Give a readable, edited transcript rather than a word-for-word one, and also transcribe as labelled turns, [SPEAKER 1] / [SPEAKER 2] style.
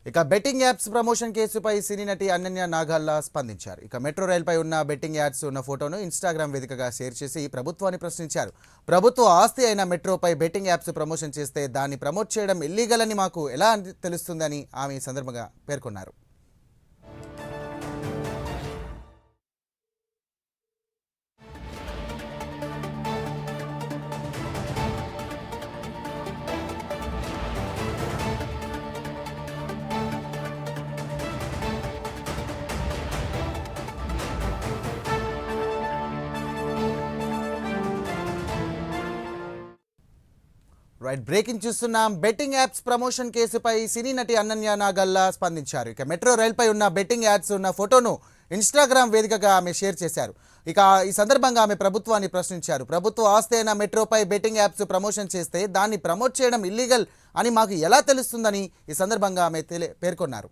[SPEAKER 1] ఇక betting apps promotion కేసుపై సినీ నటి అనన్య నాగల్లా స్పందించారు. ఇక మెట్రో రైల్పై ఉన్న బెట్టింగ్ యాడ్స్ ఉన్న ఫోటోను ఇన్స్టాగ్రామ్ వేదికగా షేర్ చేసి ప్రభుత్వాన్ని ప్రశ్నించారు. ప్రభుత్వ ఆస్తి అయిన మెట్రోపై బెట్టింగ్ యాప్స్ ప్రమోషన్ చేస్తే దాన్ని ప్రమోట్ చేయడం ఇల్లీగల్ అని మాకు ఎలా తెలుస్తుందని ఆమె ఈ సందర్భంగా పేర్కొన్నారు. రైట్, బ్రేకింగ్ చూస్తున్నాం. బెట్టింగ్ యాప్స్ ప్రమోషన్ కేసుపై సినీ నటి అనన్య నాగల్లా స్పందించారు. ఇక మెట్రో రైల్పై ఉన్న బెట్టింగ్ యాడ్స్ ఉన్న ఫోటోను ఇన్స్టాగ్రామ్ వేదికగా ఆమె షేర్ చేశారు. ఇక ఈ సందర్భంగా ఆమె ప్రభుత్వాన్ని ప్రశ్నించారు. ప్రభుత్వ ఆస్తి అయిన మెట్రోపై బెట్టింగ్ యాప్స్ ప్రమోషన్ చేస్తే దాన్ని ప్రమోట్ చేయడం ఇల్లీగల్ అని మాకు ఎలా తెలుస్తుందని ఈ సందర్భంగా ఆమె పేర్కొన్నారు.